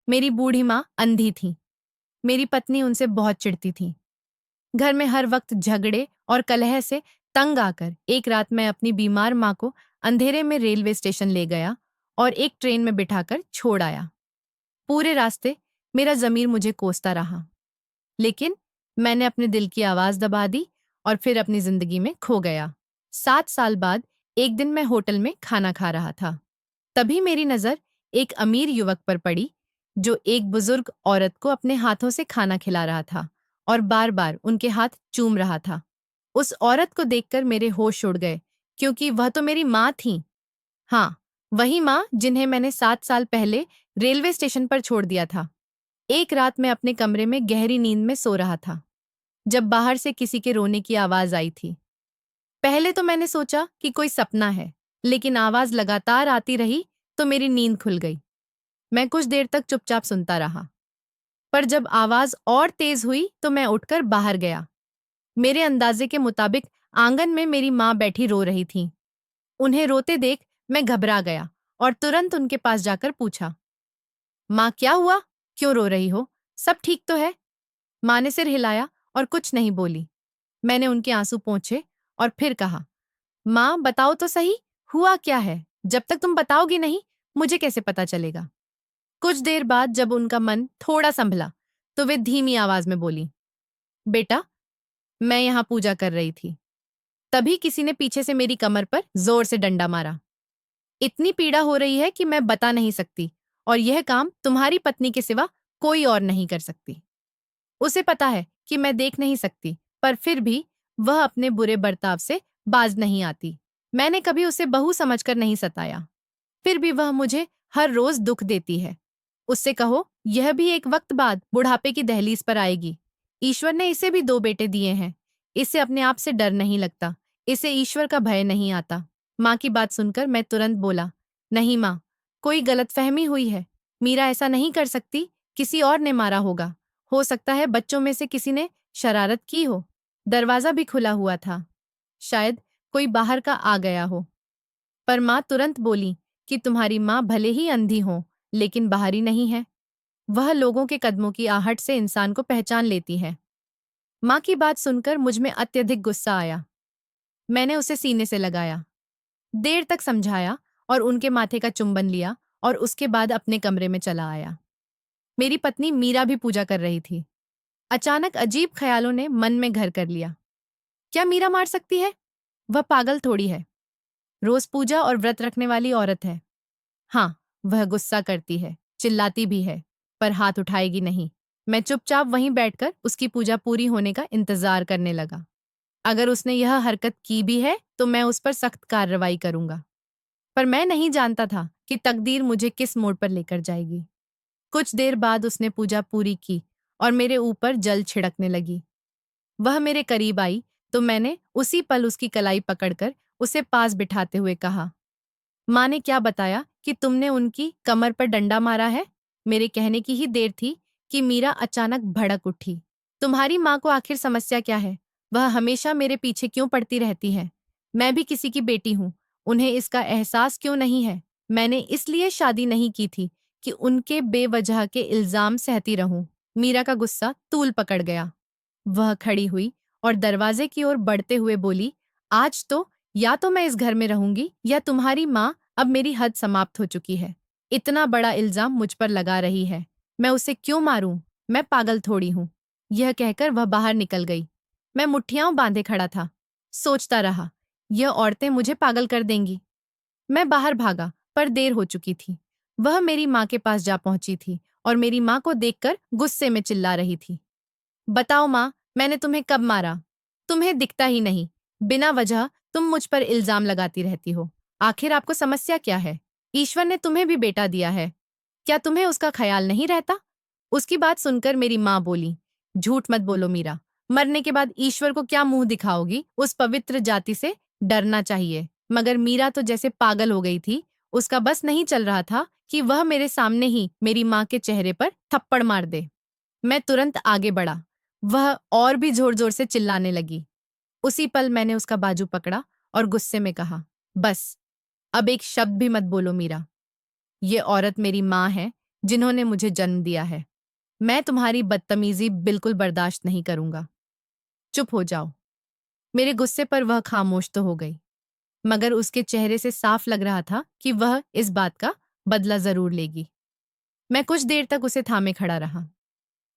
मेरी बूढ़ी माँ अंधी थी। मेरी पत्नी उनसे बहुत चिढ़ती थी। घर में हर वक्त झगड़े और कलह से तंग आकर एक रात मैं अपनी बीमार माँ को अंधेरे में रेलवे स्टेशन ले गया और एक ट्रेन में बिठाकर छोड़ आया। पूरे रास्ते मेरा ज़मीर मुझे कोसता रहा, लेकिन मैंने अपने दिल की आवाज़ दबा दी और फिर अपनी जिंदगी में खो गया। 7 साल बाद एक दिन मैं होटल में खाना खा रहा था। तभी मेरी नज़र एक अमीर युवक पर पड़ी जो एक बुजुर्ग औरत को अपने हाथों से खाना खिला रहा था और बार बार उनके हाथ चूम रहा था। उस औरत को देखकर मेरे होश उड़ गए, क्योंकि वह तो मेरी माँ थी। हाँ, वही माँ जिन्हें मैंने 7 साल पहले रेलवे स्टेशन पर छोड़ दिया था। एक रात मैं अपने कमरे में गहरी नींद में सो रहा था जब बाहर से किसी के रोने की आवाज आई थी। पहले तो मैंने सोचा कि कोई सपना है, लेकिन आवाज लगातार आती रही तो मेरी नींद खुल गई। मैं कुछ देर तक चुपचाप सुनता रहा, पर जब आवाज और तेज हुई तो मैं उठकर बाहर गया। मेरे अंदाजे के मुताबिक आंगन में मेरी माँ बैठी रो रही थी। उन्हें रोते देख मैं घबरा गया और तुरंत उनके पास जाकर पूछा, माँ क्या हुआ? क्यों रो रही हो? सब ठीक तो है? माँ ने सिर हिलाया और कुछ नहीं बोली। मैंने उनके आंसू पोंछे और फिर कहा, माँ बताओ तो सही, हुआ क्या है? जब तक तुम बताओगी नहीं, मुझे कैसे पता चलेगा? कुछ देर बाद जब उनका मन थोड़ा संभला, तो वे धीमी आवाज में बोली, बेटा, मैं यहाँ पूजा कर रही थी। तभी किसी ने पीछे से मेरी कमर पर जोर से डंडा मारा। इतनी पीड़ा हो रही है कि मैं बता नहीं सकती, और यह काम तुम्हारी पत्नी के सिवा कोई और नहीं कर सकती। उसे पता है कि मैं देख नहीं सकती, पर फिर भी वह अपने बुरे बर्ताव से बाज नहीं आती। मैंने कभी उसे बहू समझकर नहीं सताया, फिर भी वह मुझे हर रोज दुख देती है। उससे कहो, यह भी एक वक्त बाद बुढ़ापे की दहलीज पर आएगी। ईश्वर ने इसे भी 2 बेटे दिए हैं। इसे अपने आप से डर नहीं लगता, इसे ईश्वर का भय नहीं आता। माँ की बात सुनकर मैं तुरंत बोला, नहीं माँ, कोई गलतफहमी हुई है। मीरा ऐसा नहीं कर सकती, किसी और ने मारा होगा। हो सकता है बच्चों में से किसी ने शरारत की हो। दरवाजा भी खुला हुआ था, शायद कोई बाहर का आ गया हो। पर माँ तुरंत बोली कि तुम्हारी माँ भले ही अंधी हो, लेकिन बाहरी नहीं है। वह लोगों के कदमों की आहट से इंसान को पहचान लेती है। माँ की बात सुनकर मुझ में अत्यधिक गुस्सा आया। मैंने उसे सीने से लगाया, देर तक समझाया और उनके माथे का चुंबन लिया, और उसके बाद अपने कमरे में चला आया। मेरी पत्नी मीरा भी पूजा कर रही थी। अचानक अजीब ख्यालों ने मन में घर कर लिया। क्या मीरा मार सकती है? वह पागल थोड़ी है। रोज पूजा और व्रत रखने वाली औरत है। हाँ, वह गुस्सा करती है, चिल्लाती भी है, पर हाथ उठाएगी नहीं। मैं चुपचाप वहीं बैठकर उसकी पूजा पूरी होने का इंतजार करने लगा। अगर उसने यह हरकत की भी है तो मैं उस पर सख्त कार्रवाई करूंगा। पर मैं नहीं जानता था कि तकदीर मुझे किस मोड़ पर लेकर जाएगी। कुछ देर बाद उसने पूजा पूरी की और मेरे ऊपर जल छिड़कने लगी। वह मेरे करीब आई तो मैंने उसी पल उसकी कलाई पकड़कर उसे पास बिठाते हुए कहा, माँ ने क्या बताया कि तुमने उनकी कमर पर डंडा मारा है? मेरे कहने की ही देर थी कि मीरा अचानक भड़क उठी। तुम्हारी माँ को आखिर समस्या क्या है? वह हमेशा मेरे पीछे क्यों पड़ती रहती है? मैं भी किसी की बेटी हूँ, उन्हें इसका एहसास क्यों नहीं है? मैंने इसलिए शादी नहीं की थी कि उनके बेवजह के इल्जाम सहती रहूं। मीरा का गुस्सा तूल पकड़ गया। वह खड़ी हुई और दरवाजे की ओर बढ़ते हुए बोली, आज तो या तो मैं इस घर में रहूंगी या तुम्हारी माँ, अब मेरी हद समाप्त हो चुकी है। इतना बड़ा इल्जाम मुझ पर लगा रही है। मैं उसे क्यों मारूं? मैं पागल थोड़ी हूं। यह कहकर वह बाहर निकल गई। मैं मुट्ठियां बांधे खड़ा था, सोचता रहा, यह औरतें मुझे पागल कर देंगी। मैं बाहर भागा, पर देर हो चुकी थी। वह मेरी माँ के पास जा पहुंची थी और मेरी माँ को देखकर गुस्से में चिल्ला रही थी, बताओ माँ, मैंने तुम्हें कब मारा? तुम्हें दिखता ही नहीं। बिना वजह तुम मुझ पर इल्जाम लगाती रहती हो। आखिर आपको समस्या क्या है? ईश्वर ने तुम्हें भी बेटा दिया है, क्या तुम्हें उसका ख्याल नहीं रहता? उसकी बात सुनकर मेरी माँ बोली, झूठ मत बोलो मीरा। मरने के बाद ईश्वर को क्या मुंह दिखाओगी? उस पवित्र जाति से डरना चाहिए। मगर मीरा तो जैसे पागल हो गई थी। उसका बस नहीं चल रहा था कि वह मेरे सामने ही मेरी माँ के चेहरे पर थप्पड़ मार दे। मैं तुरंत आगे बढ़ा। वह और भी जोर जोर से चिल्लाने लगी। उसी पल मैंने उसका बाजू पकड़ा और गुस्से में कहा, बस, अब एक शब्द भी मत बोलो मीरा। ये औरत मेरी माँ है, जिन्होंने मुझे जन्म दिया है। मैं तुम्हारी बदतमीजी बिल्कुल बर्दाश्त नहीं करूंगा। चुप हो जाओ। मेरे गुस्से पर वह खामोश तो हो गई, मगर उसके चेहरे से साफ लग रहा था कि वह इस बात का बदला जरूर लेगी। मैं कुछ देर तक उसे थामे खड़ा रहा।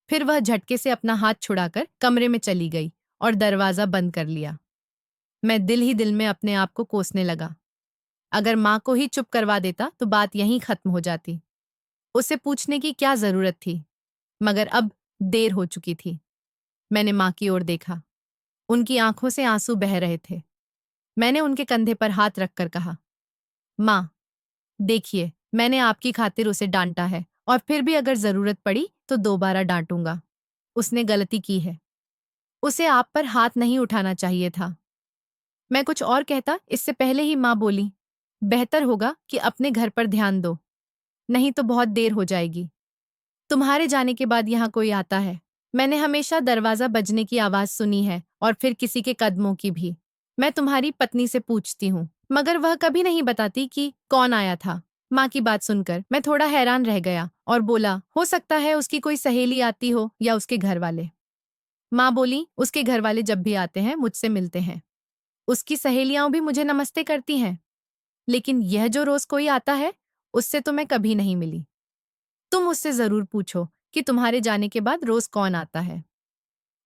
फिर वह झटके से अपना हाथ छुड़ाकर कमरे में चली गई और दरवाजा बंद कर लिया। मैं दिल ही दिल में अपने आप को कोसने लगा। अगर माँ को ही चुप करवा देता तो बात यहीं खत्म हो जाती। उसे पूछने की क्या जरूरत थी, मगर अब देर हो चुकी थी। मैंने माँ की ओर देखा। उनकी आंखों से आंसू बह रहे थे। मैंने उनके कंधे पर हाथ रखकर कहा, माँ, देखिए, मैंने आपकी खातिर उसे डांटा है और फिर भी अगर जरूरत पड़ी तो दोबारा डांटूंगा। उसने गलती की है। उसे आप पर हाथ नहीं उठाना चाहिए था। मैं कुछ और कहता इससे पहले ही माँ बोली, बेहतर होगा कि अपने घर पर ध्यान दो, नहीं तो बहुत देर हो जाएगी। तुम्हारे जाने के बाद यहाँ कोई आता है। मैंने हमेशा दरवाजा बजने की आवाज सुनी है और फिर किसी के कदमों की भी। मैं तुम्हारी पत्नी से पूछती हूँ, मगर वह कभी नहीं बताती कि कौन आया था। माँ की बात सुनकर मैं थोड़ा हैरान रह गया और बोला, हो सकता है उसकी कोई सहेली आती हो या उसके घर वाले। माँ बोली, उसके घर वाले जब भी आते हैं मुझसे मिलते हैं। उसकी सहेलियां भी मुझे नमस्ते करती हैं, लेकिन यह जो रोज कोई आता है, उससे तो मैं कभी नहीं मिली। तुम उससे जरूर पूछो कि तुम्हारे जाने के बाद रोज कौन आता है।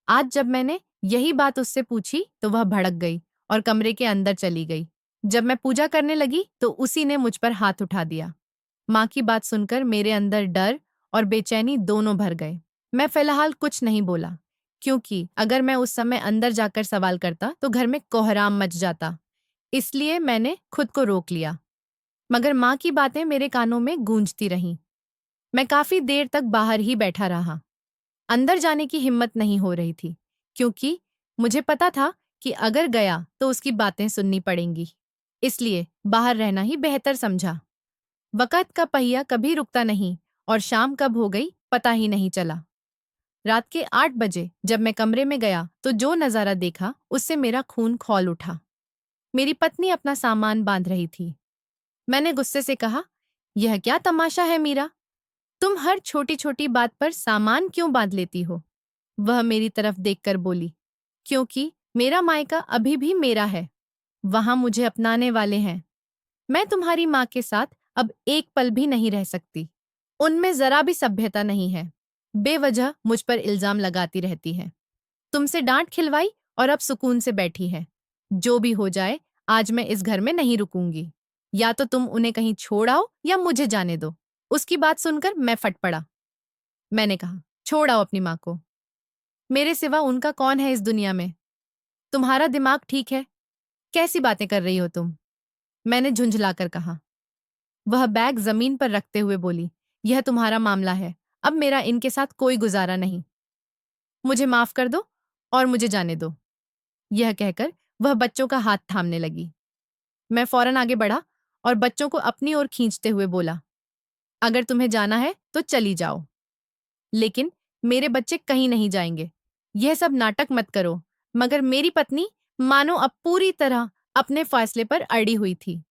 आज जब मैंने यही बात उससे पूछी तो वह भड़क गई और कमरे के अंदर चली गई। जब मैं पूजा करने लगी तो उसी ने मुझ पर हाथ उठा दिया। माँ की बात सुनकर मेरे अंदर डर और बेचैनी दोनों भर गए। मैं फिलहाल कुछ नहीं बोला, क्योंकि अगर मैं उस समय अंदर जाकर सवाल करता तो घर में कोहराम मच जाता। इसलिए मैंने खुद को रोक लिया। मगर माँ की बातें मेरे कानों में गूंजती रहीं। मैं काफी देर तक बाहर ही बैठा रहा। अंदर जाने की हिम्मत नहीं हो रही थी, क्योंकि मुझे पता था कि अगर गया तो उसकी बातें सुननी पड़ेंगी। इसलिए बाहर रहना ही बेहतर समझा। वक़्त का पहिया कभी रुकता नहीं और शाम कब हो गई पता ही नहीं चला। रात के 8 बजे जब मैं कमरे में गया तो जो नज़ारा देखा उससे मेरा खून खौल उठा। मेरी पत्नी अपना सामान बांध रही थी। मैंने गुस्से से कहा, यह क्या तमाशा है मीरा? तुम हर छोटी छोटी बात पर सामान क्यों बांध लेती हो? वह मेरी तरफ देखकर बोली, क्योंकि मेरा मायका अभी भी मेरा है। वहां मुझे अपनाने वाले हैं। मैं तुम्हारी माँ के साथ अब एक पल भी नहीं रह सकती। उनमें जरा भी सभ्यता नहीं है। बेवजह मुझ पर इल्जाम लगाती रहती है। तुमसे डांट खिलवाई और अब सुकून से बैठी है। जो भी हो जाए, आज मैं इस घर में नहीं रुकूंगी। या तो तुम उन्हें कहीं छोड़ आओ या मुझे जाने दो। उसकी बात सुनकर मैं फट पड़ा। मैंने कहा, छोड़ आओ अपनी माँ को। मेरे सिवा उनका कौन है इस दुनिया में? तुम्हारा दिमाग ठीक है? कैसी बातें कर रही हो तुम? मैंने झुंझलाकर कहा। वह बैग जमीन पर रखते हुए बोली, यह तुम्हारा मामला है। अब मेरा इनके साथ कोई गुजारा नहीं। मुझे माफ कर दो और मुझे जाने दो। यह कहकर वह बच्चों का हाथ थामने लगी। मैं फौरन आगे बढ़ा और बच्चों को अपनी ओर खींचते हुए बोला, अगर तुम्हें जाना है तो चली जाओ, लेकिन मेरे बच्चे कहीं नहीं जाएंगे। यह सब नाटक मत करो। मगर मेरी पत्नी मानो अब पूरी तरह अपने फैसले पर अड़ी हुई थी।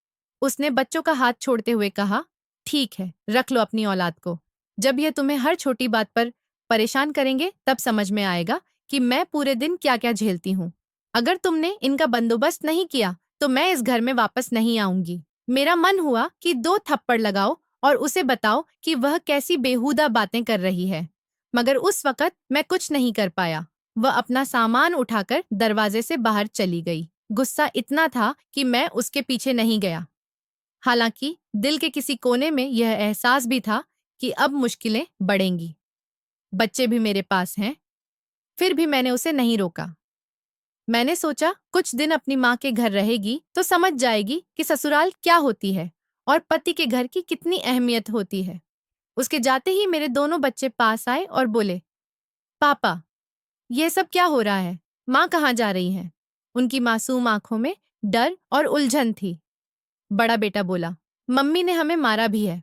उसने बच्चों का हाथ छोड़ते हुए कहा, ठीक है, रख लो अपनी औलाद को। जब यह तुम्हें हर छोटी बात पर परेशान करेंगे तब समझ में आएगा कि मैं पूरे दिन क्या क्या झेलती हूँ। अगर तुमने इनका बंदोबस्त नहीं किया तो मैं इस घर में वापस नहीं आऊंगी। मेरा मन हुआ कि 2 थप्पड़ लगाओ और उसे बताओ कि वह कैसी बेहुदा बातें कर रही है, मगर उस वक्त मैं कुछ नहीं कर पाया। वह अपना सामान उठाकर दरवाजे से बाहर चली गई। गुस्सा इतना था कि मैं उसके पीछे नहीं गया। हालांकि दिल के किसी कोने में यह एहसास भी था कि अब मुश्किलें बढ़ेंगी। बच्चे भी मेरे पास हैं। फिर भी मैंने उसे नहीं रोका। मैंने सोचा कुछ दिन अपनी माँ के घर रहेगी तो समझ जाएगी कि ससुराल क्या होती है और पति के घर की कितनी अहमियत होती है। उसके जाते ही मेरे दोनों बच्चे पास आए और बोले, पापा, ये सब क्या हो रहा है? माँ कहाँ जा रही हैं? उनकी मासूम आंखों में डर और उलझन थी। बड़ा बेटा बोला, मम्मी ने हमें मारा भी है।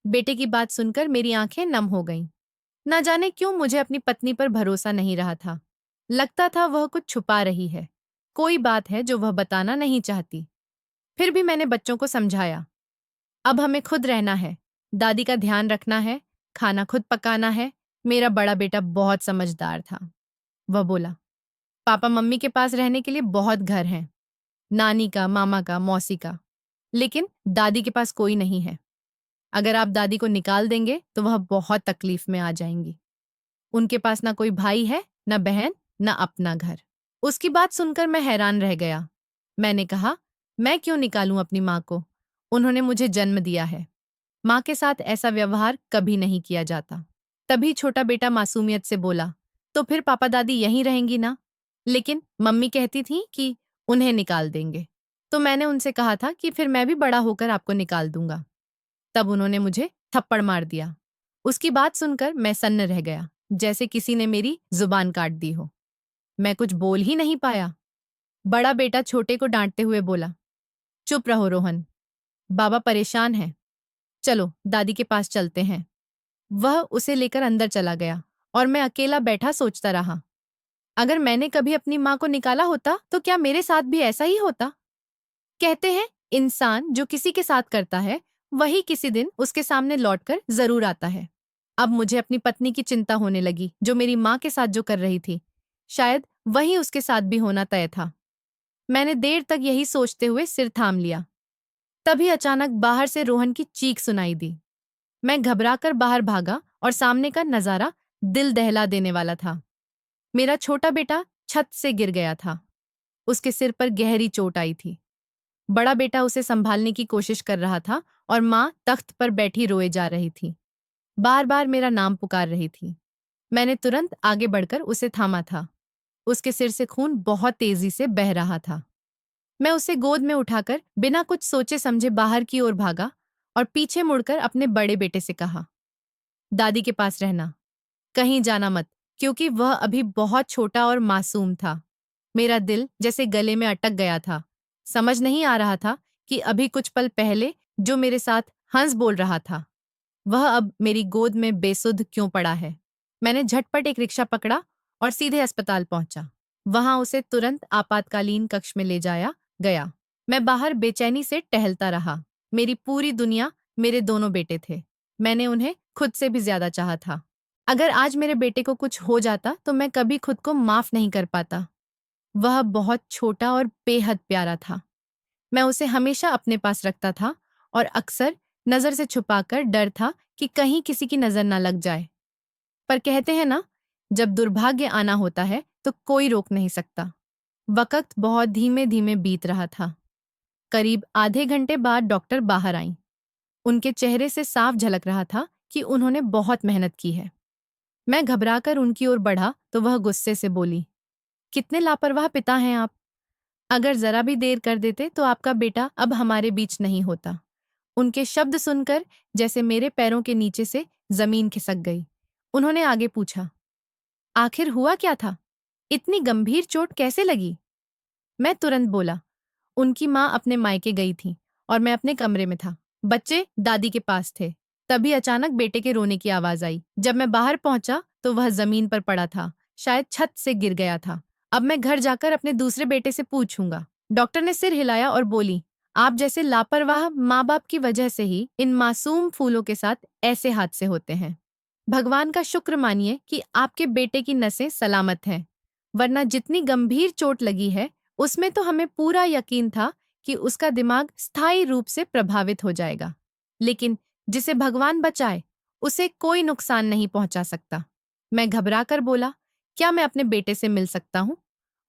बेटे की बात सुनकर मेरी आंखें नम हो गईं। ना जाने क्यों मुझे अपनी पत्नी पर भरोसा नहीं रहा था। लगता था वह कुछ छुपा रही है। कोई बात है जो वह बताना नहीं चाहती। फिर भी मैंने बच्चों को समझाया, अब हमें खुद रहना है, दादी का ध्यान रखना है, खाना खुद पकाना है। मेरा बड़ा बेटा बहुत समझदार था। वह बोला, पापा मम्मी के पास रहने के लिए बहुत घर हैं, नानी का, मामा का, मौसी का, लेकिन दादी के पास कोई नहीं है। अगर आप दादी को निकाल देंगे तो वह बहुत तकलीफ में आ जाएंगी। उनके पास ना कोई भाई है, ना बहन, ना अपना घर। उसकी बात सुनकर मैं हैरान रह गया। मैंने कहा, मैं क्यों निकालूं अपनी माँ को? उन्होंने मुझे जन्म दिया है। माँ के साथ ऐसा व्यवहार कभी नहीं किया जाता। तभी छोटा बेटा मासूमियत से बोला, तो फिर पापा दादी यहीं रहेंगी ना? लेकिन मम्मी कहती थी कि उन्हें निकाल देंगे। तो मैंने उनसे कहा था कि फिर मैं भी बड़ा होकर आपको निकाल दूंगा। तब उन्होंने मुझे थप्पड़ मार दिया। उसकी बात सुनकर मैं सन्न रह गया, जैसे किसी ने मेरी जुबान काट दी हो। मैं कुछ बोल ही नहीं पाया। बड़ा बेटा छोटे को डांटते हुए बोला, चुप रहो रोहन, बाबा परेशान है, चलो दादी के पास चलते हैं। वह उसे लेकर अंदर चला गया और मैं अकेला बैठा सोचता रहा। अगर मैंने कभी अपनी माँ को निकाला होता तो क्या मेरे साथ भी ऐसा ही होता? कहते हैं, इंसान जो किसी के साथ करता है वही किसी दिन उसके सामने लौटकर जरूर आता है। अब मुझे अपनी पत्नी की चिंता होने लगी, जो मेरी माँ के साथ जो कर रही थी, शायद वही उसके साथ भी होना तय था। मैंने देर तक यही सोचते हुए सिर थाम लिया। तभी अचानक बाहर से रोहन की चीख सुनाई दी। मैं घबराकर बाहर भागा और सामने का नजारा दिल दहला देने वाला था। मेरा छोटा बेटा छत से गिर गया था। उसके सिर पर गहरी चोट आई थी। बड़ा बेटा उसे संभालने की कोशिश कर रहा था और माँ तख्त पर बैठी रोए जा रही थी। बार बार मेरा नाम पुकार रही थी। मैंने तुरंत आगे बढ़कर उसे थामा था। उसके सिर से खून बहुत तेजी से बह रहा था। मैं उसे गोद में उठाकर बिना कुछ सोचे समझे बाहर की ओर भागा और पीछे मुड़कर अपने बड़े बेटे से कहा, दादी के पास रहना, कहीं जाना मत, क्योंकि वह अभी बहुत छोटा और मासूम था। मेरा दिल जैसे गले में अटक गया था। समझ नहीं आ रहा था कि अभी कुछ पल पहले जो मेरे साथ हंस बोल रहा था, वह अब मेरी गोद में बेसुध क्यों पड़ा है। मैंने झटपट एक रिक्शा पकड़ा और सीधे अस्पताल पहुंचा। वहां उसे तुरंत आपातकालीन कक्ष में ले जाया गया। मैं बाहर बेचैनी से टहलता रहा। मेरी पूरी दुनिया मेरे दोनों बेटे थे। मैंने उन्हें खुद से भी ज्यादा चाहा था। अगर आज मेरे बेटे को कुछ हो जाता तो मैं कभी खुद को माफ नहीं कर पाता। वह बहुत छोटा और बेहद प्यारा था। मैं उसे हमेशा अपने पास रखता था और अक्सर नजर से छुपाकर डर था कि कहीं किसी की नजर ना लग जाए। पर कहते हैं ना, जब दुर्भाग्य आना होता है तो कोई रोक नहीं सकता। वक्त बहुत धीमे धीमे बीत रहा था। करीब आधे घंटे बाद डॉक्टर बाहर आईं। उनके चेहरे से साफ झलक रहा था कि उन्होंने बहुत मेहनत की है। मैं घबराकर उनकी ओर बढ़ा तो वह गुस्से से बोली, कितने लापरवाह पिता हैं आप। अगर जरा भी देर कर देते तो आपका बेटा अब हमारे बीच नहीं होता। उनके शब्द सुनकर जैसे मेरे पैरों के नीचे से जमीन खिसक गई। उन्होंने आगे पूछा, आखिर हुआ क्या था? इतनी गंभीर चोट कैसे लगी? मैं तुरंत बोला, उनकी माँ अपने मायके गई थी और मैं अपने कमरे में था। बच्चे दादी के पास थे। तभी अचानक बेटे के रोने की आवाज आई। जब मैं बाहर पहुंचा तो वह जमीन पर पड़ा था, शायद छत से गिर गया था। अब मैं घर जाकर अपने दूसरे बेटे से पूछूंगा। डॉक्टर ने सिर हिलाया और बोली, आप जैसे लापरवाह माँ बाप की वजह से ही इन मासूम फूलों के साथ ऐसे हादसे होते हैं। भगवान का शुक्र मानिए कि आपके बेटे की नसें सलामत हैं, वरना जितनी गंभीर चोट लगी है उसमें तो हमें पूरा यकीन था कि उसका दिमाग स्थायी रूप से प्रभावित हो जाएगा। लेकिन जिसे भगवान बचाए उसे कोई नुकसान नहीं पहुंचा सकता। मैं घबराकर बोला, क्या मैं अपने बेटे से मिल सकता हूं?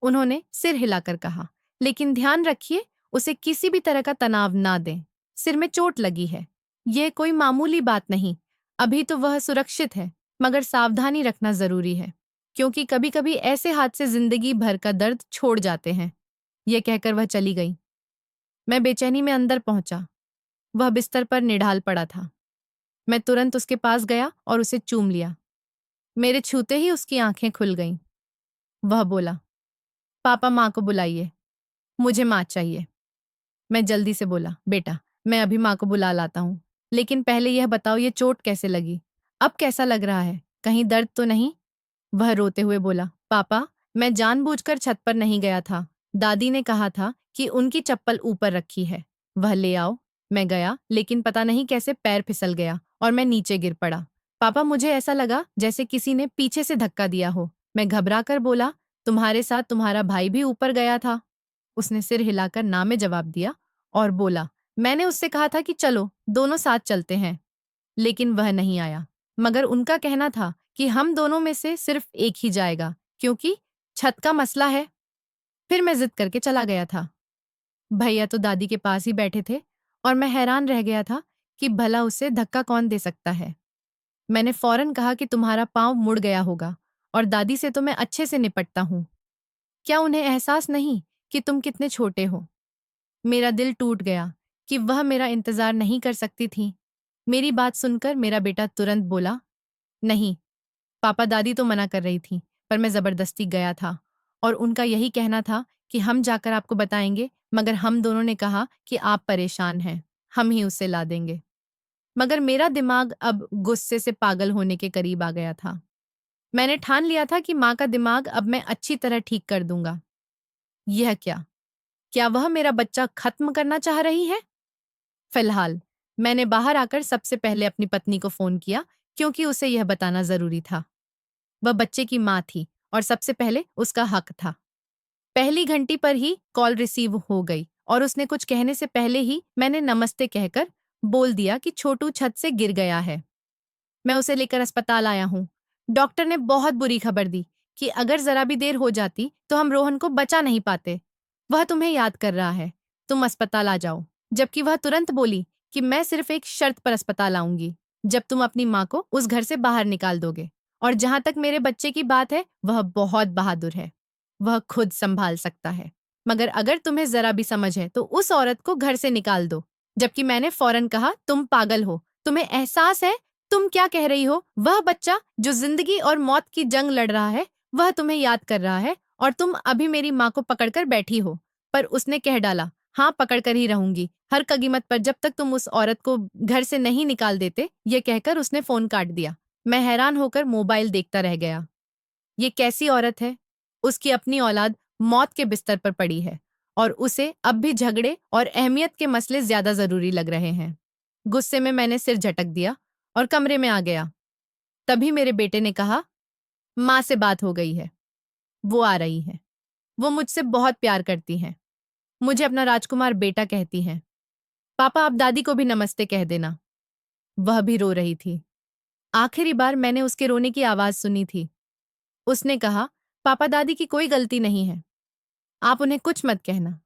उन्होंने सिर हिलाकर कहा, लेकिन ध्यान रखिए उसे किसी भी तरह का तनाव ना दें। सिर में चोट लगी है, यह कोई मामूली बात नहीं। अभी तो वह सुरक्षित है, मगर सावधानी रखना जरूरी है, क्योंकि कभी कभी ऐसे हादसे जिंदगी भर का दर्द छोड़ जाते हैं। यह कहकर वह चली गई। मैं बेचैनी में अंदर पहुंचा। वह बिस्तर पर निढाल पड़ा था। मैं तुरंत उसके पास गया और उसे चूम लिया। मेरे छूते ही उसकी आंखें खुल गईं। वह बोला, पापा माँ को बुलाइए, मुझे माँ चाहिए। मैं जल्दी से बोला, बेटा मैं अभी माँ को बुला लाता हूँ, लेकिन पहले यह बताओ ये चोट कैसे लगी? अब कैसा लग रहा है? कहीं दर्द तो नहीं? वह रोते हुए बोला, पापा मैं जानबूझकर छत पर नहीं गया था। दादी ने कहा था कि उनकी चप्पल ऊपर रखी है, वह ले आओ। मैं गया, लेकिन पता नहीं कैसे पैर फिसल गया और मैं नीचे गिर पड़ा। पापा, मुझे ऐसा लगा जैसे किसी ने पीछे से धक्का दिया हो। मैं घबरा कर बोला, तुम्हारे साथ तुम्हारा भाई भी ऊपर गया था। उसने सिर हिलाकर ना में जवाब दिया और बोला, मैंने उससे कहा था कि चलो दोनों साथ चलते हैं, लेकिन वह नहीं आया। मगर उनका कहना था कि हम दोनों में से सिर्फ एक ही जाएगा, क्योंकि छत का मसला है। फिर मैं जिद करके चला गया था। भैया तो दादी के पास ही बैठे थे और मैं हैरान रह गया था कि भला उसे धक्का कौन दे सकता है। मैंने फौरन कहा कि तुम्हारा पाँव मुड़ गया होगा और दादी से तो मैं अच्छे से निपटता हूँ। क्या उन्हें एहसास नहीं कि तुम कितने छोटे हो? मेरा दिल टूट गया कि वह मेरा इंतजार नहीं कर सकती थी। मेरी बात सुनकर मेरा बेटा तुरंत बोला, नहीं पापा, दादी तो मना कर रही थी, पर मैं जबरदस्ती गया था और उनका यही कहना था कि हम जाकर आपको बताएंगे, मगर हम दोनों ने कहा कि आप परेशान हैं, हम ही उसे ला देंगे। मगर मेरा दिमाग अब गुस्से से पागल होने के करीब आ गया था। मैंने ठान लिया था कि माँ का दिमाग अब मैं अच्छी तरह ठीक कर दूंगा। यह क्या? क्या वह मेरा बच्चा खत्म करना चाह रही है? फिलहाल मैंने बाहर आकर सबसे पहले अपनी पत्नी को फोन किया, क्योंकि उसे यह बताना जरूरी था। वह बच्चे की माँ थी और सबसे पहले उसका हक था। पहली घंटी पर ही कॉल रिसीव हो गई और उसने कुछ कहने से पहले ही मैंने नमस्ते कहकर बोल दिया कि छोटू छत से गिर गया है। मैं उसे लेकर अस्पताल आया हूँ। डॉक्टर ने बहुत बुरी खबर दी कि अगर जरा भी देर हो जाती तो हम रोहन को बचा नहीं पाते। वह तुम्हें याद कर रहा है, तुम अस्पताल आ जाओ। जबकि वह तुरंत बोली कि मैं सिर्फ एक शर्त पर अस्पताल आऊंगी, जब तुम अपनी माँ को उस घर से बाहर निकाल दोगे। और जहां तक मेरे बच्चे की बात है, वह बहुत बहादुर है, वह खुद संभाल सकता है। मगर अगर तुम्हें जरा भी समझ है तो उस औरत को घर से निकाल दो। जबकि मैंने फौरन कहा, तुम पागल हो, तुम्हें एहसास है तुम क्या कह रही हो? वह बच्चा जो जिंदगी और मौत की जंग लड़ रहा है, वह तुम्हें याद कर रहा है और तुम अभी मेरी माँ को पकड़कर बैठी हो। पर उसने कह डाला, हाँ पकड़कर ही रहूंगी हर कीमत पर, जब तक तुम उस औरत को घर से नहीं निकाल देते। ये कहकर उसने फोन काट दिया। मैं हैरान होकर मोबाइल देखता रह गया। ये कैसी औरत है? उसकी अपनी औलाद मौत के बिस्तर पर पड़ी है और उसे अब भी झगड़े और अहमियत के मसले ज्यादा जरूरी लग रहे हैं। गुस्से में मैंने सिर झटक दिया और कमरे में आ गया। तभी मेरे बेटे ने कहा, माँ से बात हो गई है, वो आ रही है। वो मुझसे बहुत प्यार करती हैं, मुझे अपना राजकुमार बेटा कहती हैं। पापा, आप दादी को भी नमस्ते कह देना। वह भी रो रही थी। आखिरी बार मैंने उसके रोने की आवाज सुनी थी। उसने कहा, पापा दादी की कोई गलती नहीं है, आप उन्हें कुछ मत कहना।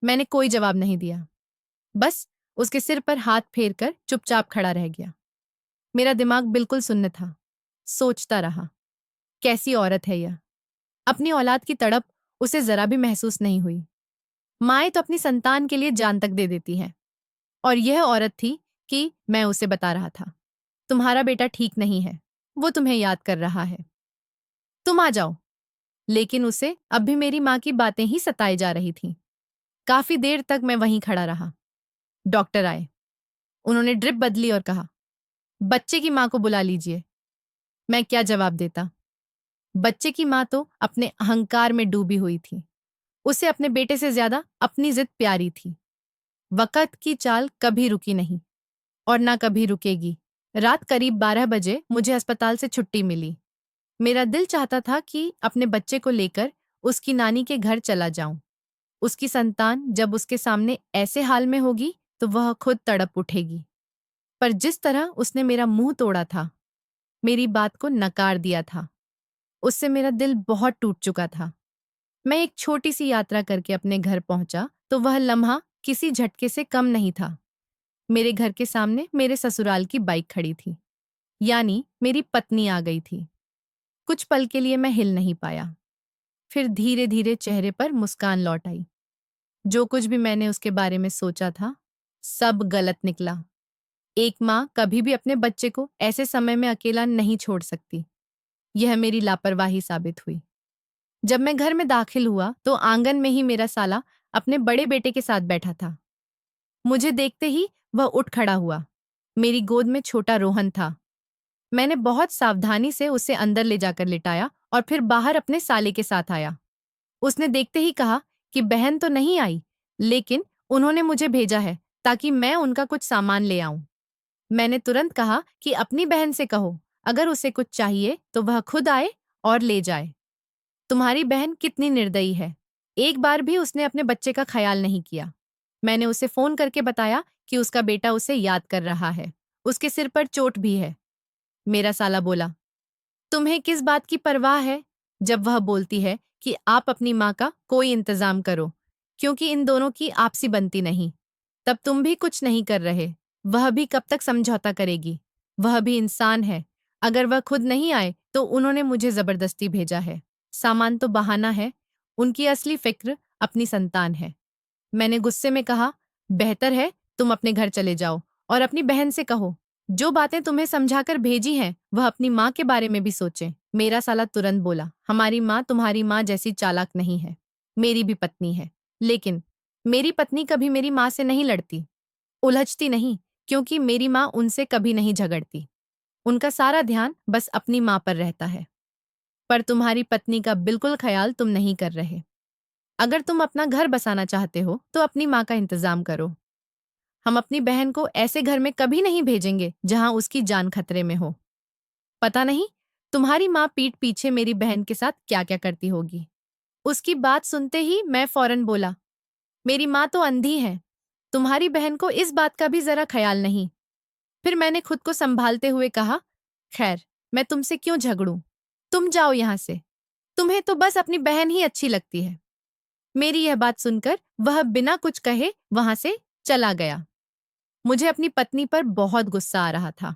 मैंने कोई जवाब नहीं दिया, बस उसके सिर पर हाथ फेर कर चुपचाप खड़ा रह गया। मेरा दिमाग बिल्कुल सुन्न था। सोचता रहा, कैसी औरत है यह? अपनी औलाद की तड़प उसे जरा भी महसूस नहीं हुई। माएँ तो अपनी संतान के लिए जान तक दे देती हैं। और यह औरत थी कि मैं उसे बता रहा था, तुम्हारा बेटा ठीक नहीं है, वो तुम्हें याद कर रहा है, तुम आ जाओ। लेकिन उसे अब भी मेरी माँ की बातें ही सताई जा रही थीं। काफी देर तक मैं वहीं खड़ा रहा। डॉक्टर आए। उन्होंने ड्रिप बदली और कहा, बच्चे की माँ को बुला लीजिए। मैं क्या जवाब देता? बच्चे की माँ तो अपने अहंकार में डूबी हुई थी। उसे अपने बेटे से ज्यादा अपनी जिद प्यारी थी। वक़्त की चाल कभी रुकी नहीं और ना कभी रुकेगी। रात करीब 12 बजे मुझे अस्पताल से छुट्टी मिली। मेरा दिल चाहता था कि अपने बच्चे को लेकर उसकी नानी के घर चला जाऊं। उसकी संतान जब उसके सामने ऐसे हाल में होगी तो वह खुद तड़प उठेगी। पर जिस तरह उसने मेरा मुंह तोड़ा था, मेरी बात को नकार दिया था, उससे मेरा दिल बहुत टूट चुका था। मैं एक छोटी सी यात्रा करके अपने घर पहुंचा तो वह लम्हा किसी झटके से कम नहीं था। मेरे घर के सामने मेरे ससुराल की बाइक खड़ी थी, यानी मेरी पत्नी आ गई थी। कुछ पल के लिए मैं हिल नहीं पाया। फिर धीरे धीरे चेहरे पर मुस्कान लौट आई। जो कुछ भी मैंने उसके बारे में सोचा था, सब गलत निकला। एक माँ कभी भी अपने बच्चे को ऐसे समय में अकेला नहीं छोड़ सकती। यह मेरी लापरवाही साबित हुई। जब मैं घर में दाखिल हुआ तो आंगन में ही मेरा साला अपने बड़े बेटे के साथ बैठा था। मुझे देखते ही वह उठ खड़ा हुआ। मेरी गोद में छोटा रोहन था। मैंने बहुत सावधानी से उसे अंदर ले जाकर लिटाया और फिर बाहर अपने साले के साथ आया। उसने देखते ही कहा कि बहन तो नहीं आई, लेकिन उन्होंने मुझे भेजा है ताकि मैं उनका कुछ सामान ले आऊं। मैंने तुरंत कहा कि अपनी बहन से कहो, अगर उसे कुछ चाहिए तो वह खुद आए और ले जाए। तुम्हारी बहन कितनी निर्दयी है, एक बार भी उसने अपने बच्चे का ख्याल नहीं किया। मैंने उसे फोन करके बताया कि उसका बेटा उसे याद कर रहा है, उसके सिर पर चोट भी है। मेरा साला बोला, तुम्हें किस बात की परवाह है? जब वह बोलती है कि आप अपनी माँ का कोई इंतजाम करो, क्योंकि इन दोनों की आपसी बनती नहीं, तब तुम भी कुछ नहीं कर रहे। वह भी कब तक समझौता करेगी? वह भी इंसान है। अगर वह खुद नहीं आए तो उन्होंने मुझे जबरदस्ती भेजा है। सामान तो बहाना है, उनकी असली फिक्र अपनी संतान है। मैंने गुस्से में कहा, बेहतर है तुम अपने घर चले जाओ और अपनी बहन से कहो, जो बातें तुम्हें समझाकर भेजी हैं वह अपनी माँ के बारे में भी सोचें। मेरा साला तुरंत बोला, हमारी माँ तुम्हारी माँ जैसी चालाक नहीं है, मेरी भी पत्नी है, लेकिन मेरी पत्नी कभी मेरी माँ से नहीं लड़ती, उलझती नहीं, क्योंकि मेरी माँ उनसे कभी नहीं झगड़ती। उनका सारा ध्यान बस अपनी माँ पर रहता है। पर तुम्हारी पत्नी का बिल्कुल ख्याल तुम नहीं कर रहे। अगर तुम अपना घर बसाना चाहते हो तो अपनी माँ का इंतजाम करो। हम अपनी बहन को ऐसे घर में कभी नहीं भेजेंगे जहां उसकी जान खतरे में हो। पता नहीं तुम्हारी माँ पीठ पीछे मेरी बहन के साथ क्या क्या करती होगी। उसकी बात सुनते ही मैं फौरन बोला, मेरी माँ तो अंधी है, तुम्हारी बहन को इस बात का भी जरा ख्याल नहीं। फिर मैंने खुद को संभालते हुए कहा, खैर, मैं तुमसे क्यों झगड़ूं, तुम जाओ यहां से, तुम्हें तो बस अपनी बहन ही अच्छी लगती है। मेरी यह बात सुनकर वह बिना कुछ कहे वहां से चला गया। मुझे अपनी पत्नी पर बहुत गुस्सा आ रहा था।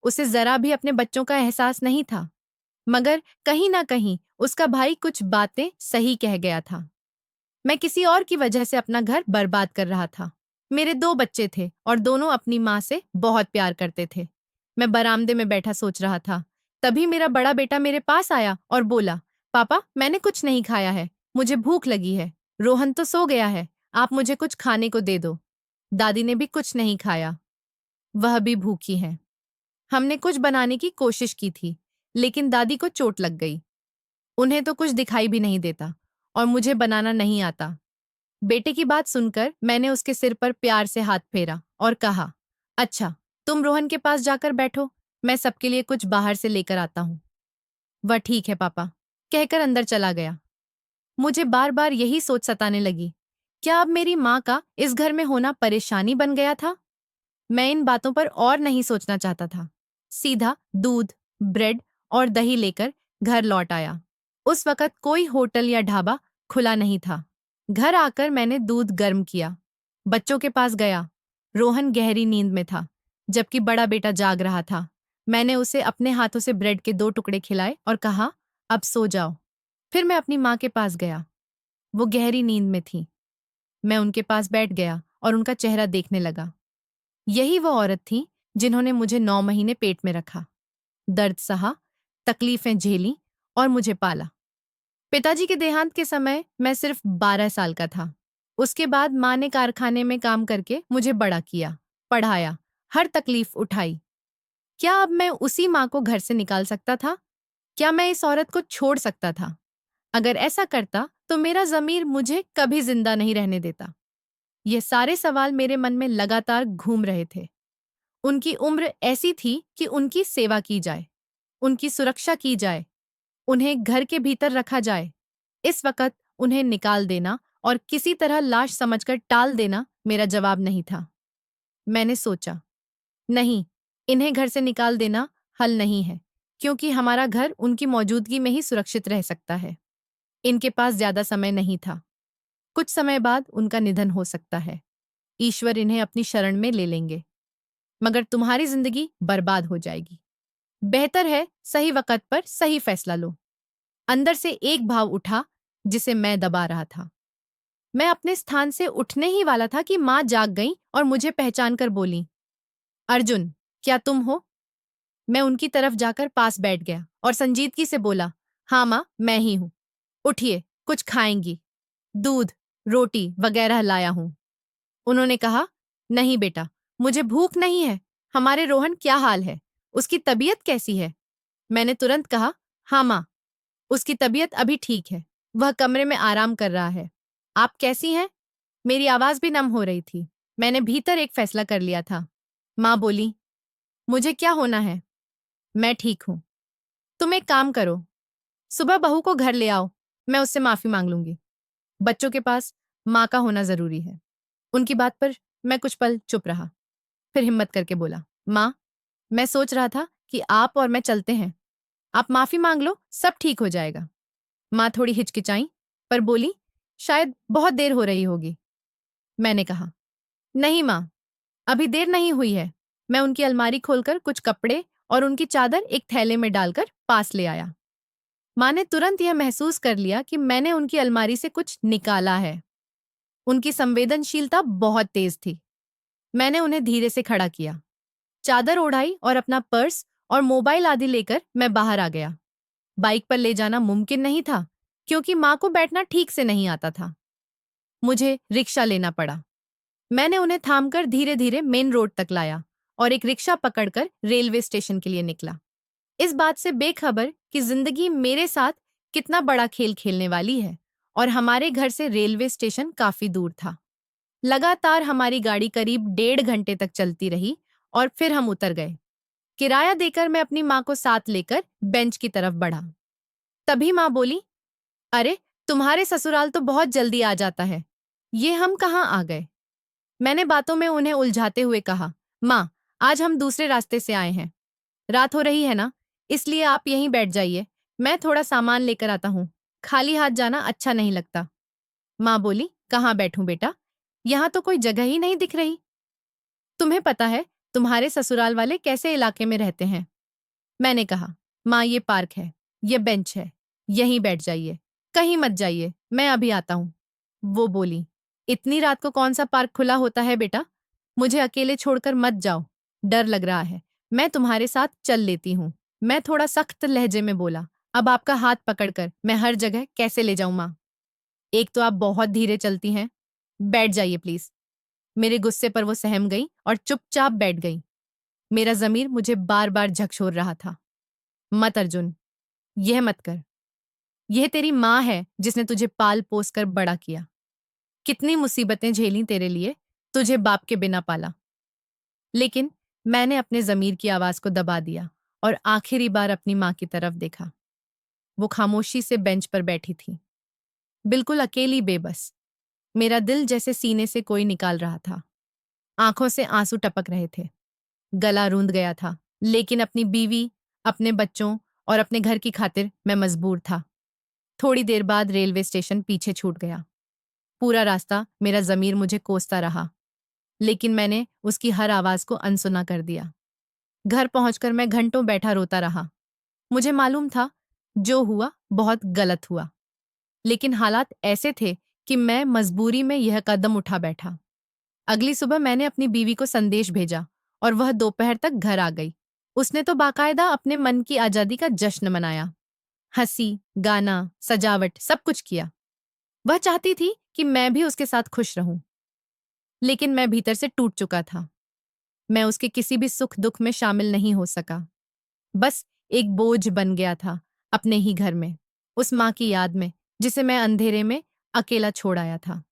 उसे जरा भी अपने बच्चों का एहसास नहीं था, मगर कहीं ना कहीं उसका भाई कुछ बातें सही कह गया था। मैं किसी और की वजह से अपना घर बर्बाद कर रहा था। मेरे 2 बच्चे थे और दोनों अपनी माँ से बहुत प्यार करते थे। मैं बरामदे में बैठा सोच रहा था, तभी मेरा बड़ा बेटा मेरे पास आया और बोला, पापा, मैंने कुछ नहीं खाया है, मुझे भूख लगी है। रोहन तो सो गया है, आप मुझे कुछ खाने को दे दो। दादी ने भी कुछ नहीं खाया, वह भी भूखी है। हमने कुछ बनाने की कोशिश की थी, लेकिन दादी को चोट लग गई। उन्हें तो कुछ दिखाई भी नहीं देता और मुझे बनाना नहीं आता। बेटे की बात सुनकर मैंने उसके सिर पर प्यार से हाथ फेरा और कहा, अच्छा, तुम रोहन के पास जाकर बैठो, मैं सबके लिए कुछ बाहर से लेकर आता हूँ। वह ठीक है पापा, कहकर अंदर चला गया। मुझे बार बार यही सोच सताने लगी, क्या अब मेरी माँ का इस घर में होना परेशानी बन गया था? मैं इन बातों पर और नहीं सोचना चाहता था। सीधा दूध, ब्रेड और दही लेकर घर लौट आया। उस वक्त कोई होटल या ढाबा खुला नहीं था। घर आकर मैंने दूध गर्म किया, बच्चों के पास गया। रोहन गहरी नींद में था, जबकि बड़ा बेटा जाग रहा था। मैंने उसे अपने हाथों से ब्रेड के 2 टुकड़े खिलाए और कहा, अब सो जाओ। फिर मैं अपनी माँ के पास गया। वो गहरी नींद में थी। मैं उनके पास बैठ गया और उनका चेहरा देखने लगा। यही वो औरत थी जिन्होंने मुझे 9 महीने पेट में रखा, दर्द सहा, तकलीफें झेली और मुझे पाला। पिताजी के देहांत के समय मैं सिर्फ 12 साल का था। उसके बाद माँ ने कारखाने में काम करके मुझे बड़ा किया, पढ़ाया, हर तकलीफ उठाई। क्या अब मैं उसी माँ को घर से निकाल सकता था? क्या मैं इस औरत को छोड़ सकता था? अगर ऐसा करता तो मेरा ज़मीर मुझे कभी जिंदा नहीं रहने देता। ये सारे सवाल मेरे मन में लगातार घूम रहे थे। उनकी उम्र ऐसी थी कि उनकी सेवा की जाए, उनकी सुरक्षा की जाए, उन्हें घर के भीतर रखा जाए। इस वक्त उन्हें निकाल देना और किसी तरह लाश समझकर टाल देना मेरा जवाब नहीं था। मैंने सोचा, नहीं, इन्हें घर से निकाल देना हल नहीं है, क्योंकि हमारा घर उनकी मौजूदगी में ही सुरक्षित रह सकता है। इनके पास ज्यादा समय नहीं था। कुछ समय बाद उनका निधन हो सकता है। ईश्वर इन्हें अपनी शरण में ले लेंगे, मगर तुम्हारी जिंदगी बर्बाद हो जाएगी। बेहतर है सही वक्त पर सही फैसला लो। अंदर से एक भाव उठा जिसे मैं दबा रहा था। मैं अपने स्थान से उठने ही वाला था कि माँ जाग गई और मुझे पहचान कर बोली, अर्जुन, क्या तुम हो? मैं उनकी तरफ जाकर पास बैठ गया और संजीदगी से बोला, हाँ माँ, मैं ही हूँ। उठिए, कुछ खाएंगी? दूध, रोटी वगैरह लाया हूं। उन्होंने कहा, नहीं बेटा, मुझे भूख नहीं है। हमारे रोहन क्या हाल है? उसकी तबीयत कैसी है? मैंने तुरंत कहा, हाँ माँ, उसकी तबीयत अभी ठीक है, वह कमरे में आराम कर रहा है। आप कैसी हैं? मेरी आवाज भी नम हो रही थी। मैंने भीतर एक फैसला कर लिया था। माँ बोली, मुझे क्या होना है? मैं ठीक हूँ। तुम एक काम करो, सुबह बहू को घर ले आओ, मैं उससे माफी मांग लूंगी। बच्चों के पास माँ का होना जरूरी है। उनकी बात पर मैं कुछ पल चुप रहा, फिर हिम्मत करके बोला, माँ, मैं सोच रहा था कि आप और मैं चलते हैं। आप माफी मांग लो, सब ठीक हो जाएगा। माँ थोड़ी हिचकिचाई, पर बोली, शायद बहुत देर हो रही होगी। मैंने कहा, नहीं माँ, अभी देर नहीं हुई है। मैं उनकी अलमारी खोलकर कुछ कपड़े और उनकी चादर एक थैले में डालकर पास ले आया। माँ ने तुरंत यह महसूस कर लिया कि मैंने उनकी अलमारी से कुछ निकाला है। उनकी संवेदनशीलता बहुत तेज थी। मैंने उन्हें धीरे से खड़ा किया, चादर ओढ़ाई और अपना पर्स और मोबाइल आदि लेकर मैं बाहर आ गया। बाइक पर ले जाना मुमकिन नहीं था, क्योंकि माँ को बैठना ठीक से नहीं आता था। मुझे रिक्शा लेना पड़ा। मैंने उन्हें थामकर धीरे धीरे मेन रोड तक लाया और एक रिक्शा पकड़कर रेलवे स्टेशन के लिए निकला, इस बात से बेखबर कि जिंदगी मेरे साथ कितना बड़ा खेल खेलने वाली है। और हमारे घर से रेलवे स्टेशन काफी दूर था। लगातार हमारी गाड़ी करीब 1.5 घंटे तक चलती रही और फिर हम उतर गए। किराया देकर मैं अपनी माँ को साथ लेकर बेंच की तरफ बढ़ा। तभी माँ बोली, अरे, तुम्हारे ससुराल तो बहुत जल्दी आ जाता है, ये हम कहाँ आ गए? मैंने बातों में उन्हें उलझाते हुए कहा, माँ, आज हम दूसरे रास्ते से आए हैं। रात हो रही है ना, इसलिए आप यहीं बैठ जाइए, मैं थोड़ा सामान लेकर आता हूँ। खाली हाथ जाना अच्छा नहीं लगता। माँ बोली, कहाँ बैठूं बेटा, यहाँ तो कोई जगह ही नहीं दिख रही। तुम्हें पता है तुम्हारे ससुराल वाले कैसे इलाके में रहते हैं? मैंने कहा, माँ, ये पार्क है, ये बेंच है, यहीं बैठ जाइए, कहीं मत जाइए, मैं अभी आता हूँ। वो बोली, इतनी रात को कौन सा पार्क खुला होता है बेटा? मुझे अकेले छोड़कर मत जाओ, डर लग रहा है, मैं तुम्हारे साथ चल लेती हूँ। मैं थोड़ा सख्त लहजे में बोला, अब आपका हाथ पकड़कर मैं हर जगह कैसे ले जाऊं माँ? एक तो आप बहुत धीरे चलती हैं। बैठ जाइए प्लीज। मेरे गुस्से पर वो सहम गई और चुपचाप बैठ गई। मेरा जमीर मुझे बार बार झकझोर रहा था, मत अर्जुन, यह मत कर। यह तेरी माँ है जिसने तुझे पाल पोस कर बड़ा किया। कितनी मुसीबतें झेली तेरे लिए, तुझे बाप के बिना पाला। लेकिन मैंने अपने जमीर की आवाज को दबा दिया और आखिरी बार अपनी माँ की तरफ देखा। वो खामोशी से बेंच पर बैठी थी, बिल्कुल अकेली, बेबस। मेरा दिल जैसे सीने से कोई निकाल रहा था। आंखों से आंसू टपक रहे थे। गला रूंध गया था, लेकिन अपनी बीवी, अपने बच्चों और अपने घर की खातिर मैं मजबूर था। थोड़ी देर बाद रेलवे स्टेशन पीछे छूट गया। पूरा रास्ता मेरा जमीर मुझे कोसता रहा, लेकिन मैंने उसकी हर आवाज को अनसुना कर दिया। घर पहुंचकर मैं घंटों बैठा रोता रहा। मुझे मालूम था जो हुआ बहुत गलत हुआ, लेकिन हालात ऐसे थे कि मैं मजबूरी में यह कदम उठा बैठा। अगली सुबह मैंने अपनी बीवी को संदेश भेजा और वह दोपहर तक घर आ गई। उसने तो बाकायदा अपने मन की आजादी का जश्न मनाया। हंसी, गाना, सजावट, सब कुछ किया। वह चाहती थी कि मैं भी उसके साथ खुश रहूं, लेकिन मैं भीतर से टूट चुका था। मैं उसके किसी भी सुख दुख में शामिल नहीं हो सका। बस एक बोझ बन गया था अपने ही घर में, उस माँ की याद में जिसे मैं अंधेरे में अकेला छोड़ आया था।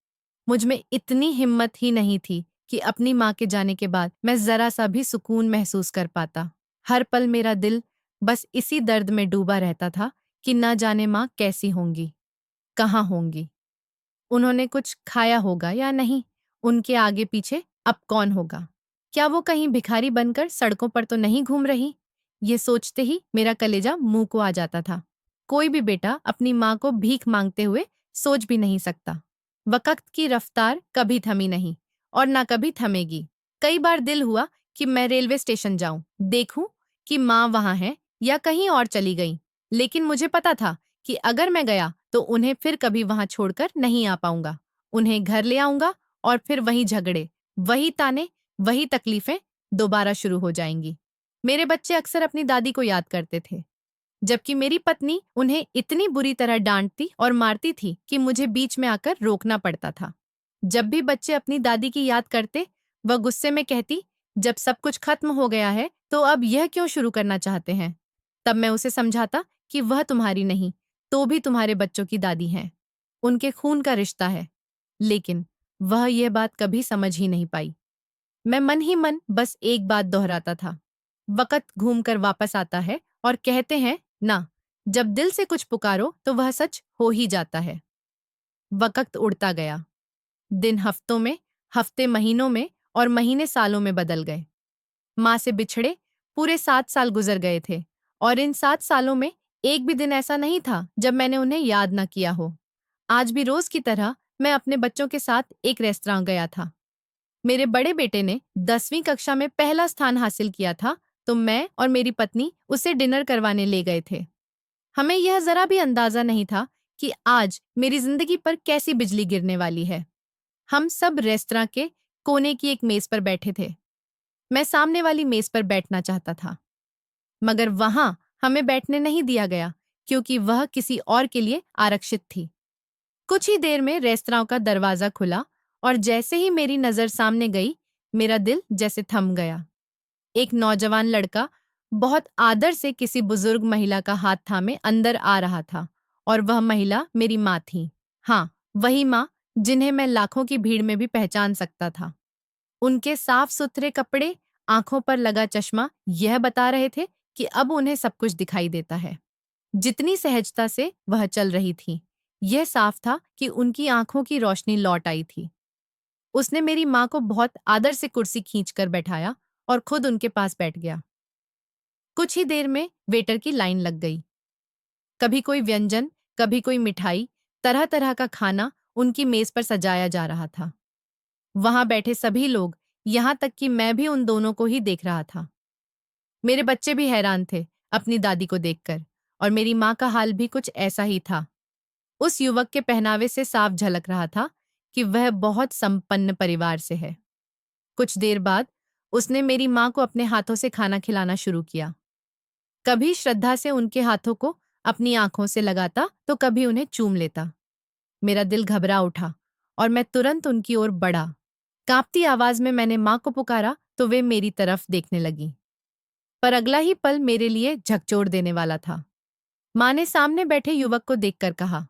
मुझ में इतनी हिम्मत ही नहीं थी कि अपनी माँ के जाने के बाद मैं जरा सा भी सुकून महसूस कर पाता। हर पल मेरा दिल बस इसी दर्द में डूबा रहता था कि ना जाने माँ कैसी होंगी, कहाँ होंगी। उन्होंने कुछ खाया होगा या नहीं, उनके आगे पीछे अब कौन होगा? क्या वो कहीं भिखारी बनकर सड़कों पर तो नहीं घूम रही? ये सोचते ही मेरा कलेजा मुंह को आ जाता था। कोई भी बेटा अपनी माँ को भीख मांगते हुए सोच भी नहीं सकता। वक्त की रफ्तार कभी थमी नहीं और ना कभी थमेगी। कई बार दिल हुआ कि मैं रेलवे स्टेशन जाऊं, देखूं कि माँ वहां है या कहीं और चली गई, लेकिन मुझे पता था कि अगर मैं गया तो उन्हें फिर कभी वहां छोड़कर नहीं आ पाऊंगा। उन्हें घर ले आऊंगा और फिर वही झगड़े, वही ताने, वही तकलीफें दोबारा शुरू हो जाएंगी। मेरे बच्चे अक्सर अपनी दादी को याद करते थे, जबकि मेरी पत्नी उन्हें इतनी बुरी तरह डांटती और मारती थी कि मुझे बीच में आकर रोकना पड़ता था। जब भी बच्चे अपनी दादी की याद करते, वह गुस्से में कहती, जब सब कुछ खत्म हो गया है तो अब यह क्यों शुरू करना चाहते हैं? तब मैं उसे समझाता कि वह तुम्हारी नहीं तो भी तुम्हारे बच्चों की दादी हैं। उनके खून का रिश्ता है। लेकिन वह यह बात कभी समझ ही नहीं पाई। मैं मन ही मन बस एक बात दोहराता था, वक़्त घूमकर वापस आता है और कहते हैं ना, जब दिल से कुछ पुकारो तो वह सच हो ही जाता है। वक़्त उड़ता गया। दिन हफ्तों में, हफ्ते महीनों में और महीने सालों में बदल गए। माँ से बिछड़े पूरे 7 साल गुजर गए थे और इन 7 सालों में एक भी दिन ऐसा नहीं था जब मैंने उन्हें याद न किया हो। आज भी रोज की तरह मैं अपने बच्चों के साथ एक रेस्तरां गया था। मेरे बड़े बेटे ने 10वीं कक्षा में पहला स्थान हासिल किया था, तो मैं और मेरी पत्नी उसे डिनर करवाने ले गए थे। हमें यह जरा भी अंदाजा नहीं था कि आज मेरी जिंदगी पर कैसी बिजली गिरने वाली है। हम सब रेस्तरां के कोने की एक मेज पर बैठे थे। मैं सामने वाली मेज पर बैठना चाहता था, मगर वहां हमें बैठने नहीं दिया गया क्योंकि वह किसी और के लिए आरक्षित थी। कुछ ही देर में रेस्तरां का दरवाजा खुला और जैसे ही मेरी नजर सामने गई, मेरा दिल जैसे थम गया। एक नौजवान लड़का बहुत आदर से किसी बुजुर्ग महिला का हाथ थामे अंदर आ रहा था और वह महिला मेरी माँ थी। हाँ, वही माँ जिन्हें मैं लाखों की भीड़ में भी पहचान सकता था। उनके साफ सुथरे कपड़े, आंखों पर लगा चश्मा यह बता रहे थे कि अब उन्हें सब कुछ दिखाई देता है। जितनी सहजता से वह चल रही थी, यह साफ था कि उनकी आंखों की रोशनी लौट आई थी। उसने मेरी माँ को बहुत आदर से कुर्सी खींचकर बैठाया और खुद उनके पास बैठ गया। कुछ ही देर में वेटर की लाइन लग गई। कभी कोई व्यंजन, कभी कोई मिठाई, तरह तरह का खाना उनकी मेज पर सजाया जा रहा था। वहां बैठे सभी लोग, यहां तक कि मैं भी उन दोनों को ही देख रहा था। मेरे बच्चे भी हैरान थे अपनी दादी को देखकर, और मेरी माँ का हाल भी कुछ ऐसा ही था। उस युवक के पहनावे से साफ झलक रहा था कि वह बहुत संपन्न परिवार से है। कुछ देर बाद उसने मेरी माँ को अपने हाथों से खाना खिलाना शुरू किया। कभी श्रद्धा से उनके हाथों को अपनी आंखों से लगाता तो कभी उन्हें चूम लेता। मेरा दिल घबरा उठा और मैं तुरंत उनकी ओर बढ़ा। कांपती आवाज में मैंने माँ को पुकारा तो वे मेरी तरफ देखने लगी। पर अगला ही पल मेरे लिए झकझोर देने वाला था। माँ ने सामने बैठे युवक को देखकर कहा,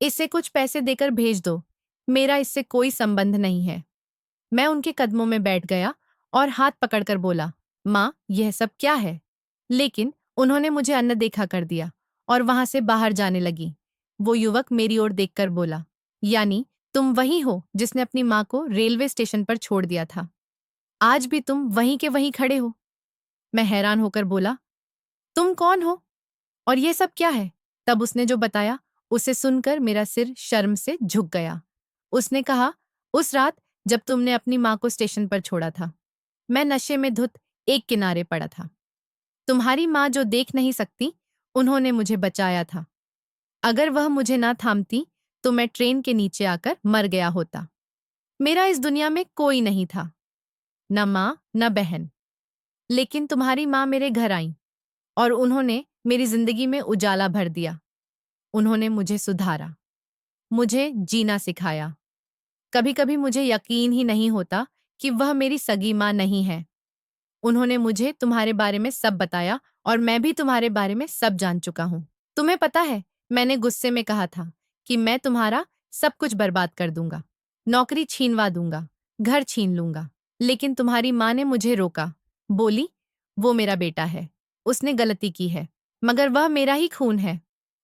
इसे कुछ पैसे देकर भेज दो, मेरा इससे कोई संबंध नहीं है। मैं उनके कदमों में बैठ गया और हाथ पकड़कर बोला, माँ, यह सब क्या है? लेकिन उन्होंने मुझे अनदेखा कर दिया और वहां से बाहर जाने लगी। वो युवक मेरी ओर देखकर बोला, यानी तुम वही हो जिसने अपनी माँ को रेलवे स्टेशन पर छोड़ दिया था। आज भी तुम वहीं के वहीं खड़े हो। मैं हैरान होकर बोला, तुम कौन हो और ये सब क्या है? तब उसने जो बताया, उसे सुनकर मेरा सिर शर्म से झुक गया। उसने कहा, उस रात जब तुमने अपनी माँ को स्टेशन पर छोड़ा था, मैं नशे में धुत एक किनारे पड़ा था। तुम्हारी माँ जो देख नहीं सकती, उन्होंने मुझे बचाया था। अगर वह मुझे ना थामती तो मैं ट्रेन के नीचे आकर मर गया होता। मेरा इस दुनिया में कोई नहीं था, न माँ न बहन। लेकिन तुम्हारी माँ मेरे घर आई और उन्होंने मेरी जिंदगी में उजाला भर दिया। उन्होंने मुझे सुधारा, मुझे जीना सिखाया। कभी कभी मुझे यकीन ही नहीं होता कि वह मेरी सगी माँ नहीं है। उन्होंने मुझे तुम्हारे बारे में सब बताया और मैं भी तुम्हारे बारे में सब जान चुका हूँ। तुम्हें पता है, मैंने गुस्से में कहा था कि मैं तुम्हारा सब कुछ बर्बाद कर दूंगा, नौकरी छीनवा दूंगा, घर छीन लूंगा। लेकिन तुम्हारी माँ ने मुझे रोका। बोली, वो मेरा बेटा है, उसने गलती की है, मगर वह मेरा ही खून है,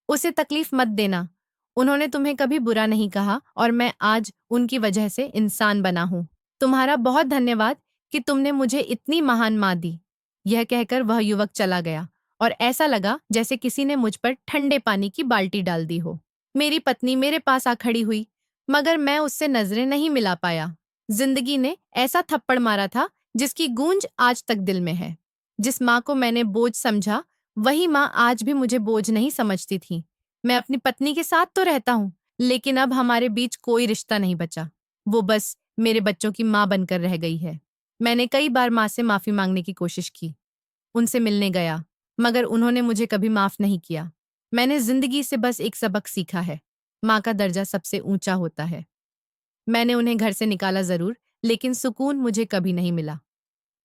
उसे तकलीफ मत देना। उन्होंने तुम्हें कभी बुरा नहीं कहा और मैं आज उनकी वजह से इंसान बना हूँ। तुम्हारा बहुत धन्यवाद कि तुमने मुझे इतनी महान माँ दी। यह कहकर वह युवक चला गया और ऐसा लगा जैसे किसी ने मुझ पर ठंडे पानी की बाल्टी डाल दी हो। मेरी पत्नी मेरे पास आ खड़ी हुई, मगर मैं उससे नजरें नहीं मिला पाया। जिंदगी ने ऐसा थप्पड़ मारा था जिसकी गूंज आज तक दिल में है। जिस माँ को मैंने बोझ समझा, वही माँ आज भी मुझे बोझ नहीं समझती थी। मैं अपनी पत्नी के साथ तो रहता हूँ, लेकिन अब हमारे बीच कोई रिश्ता नहीं बचा। वो बस मेरे बच्चों की माँ बनकर रह गई है। मैंने कई बार माँ से माफी मांगने की कोशिश की, उनसे मिलने गया, मगर उन्होंने मुझे कभी माफ नहीं किया। मैंने जिंदगी से बस एक सबक सीखा है, माँ का दर्जा सबसे ऊंचा होता है। मैंने उन्हें घर से निकाला जरूर, लेकिन सुकून मुझे कभी नहीं मिला।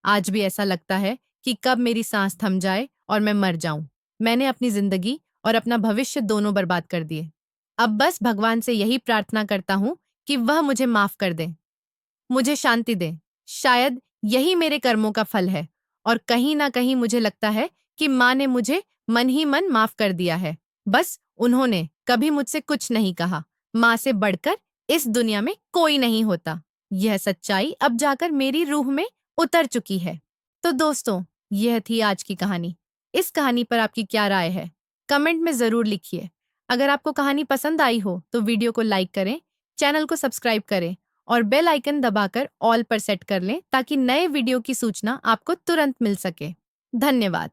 आज भी ऐसा लगता है कि कब मेरी सांस थम जाए और मैं मर जाऊं। मैंने अपनी जिंदगी और अपना भविष्य दोनों बर्बाद कर दिए। अब बस भगवान से यही प्रार्थना करता हूं कि वह मुझे माफ कर दे, मुझे शांति दे। शायद यही मेरे कर्मों का फल है और कहीं ना कहीं मुझे लगता है कि माँ ने मुझे मन ही मन माफ कर दिया है। बस उन्होंने कभी मुझसे कुछ नहीं कहा। माँ से बढ़कर इस दुनिया में कोई नहीं होता। यह सच्चाई अब जाकर मेरी रूह में उतर चुकी है। तो दोस्तों, यह थी आज की कहानी। इस कहानी पर आपकी क्या राय है? कमेंट में जरूर लिखिए। अगर आपको कहानी पसंद आई हो तो वीडियो को लाइक करें, चैनल को सब्सक्राइब करें और बेल आइकन दबाकर ऑल पर सेट कर लें ताकि नए वीडियो की सूचना आपको तुरंत मिल सके। धन्यवाद।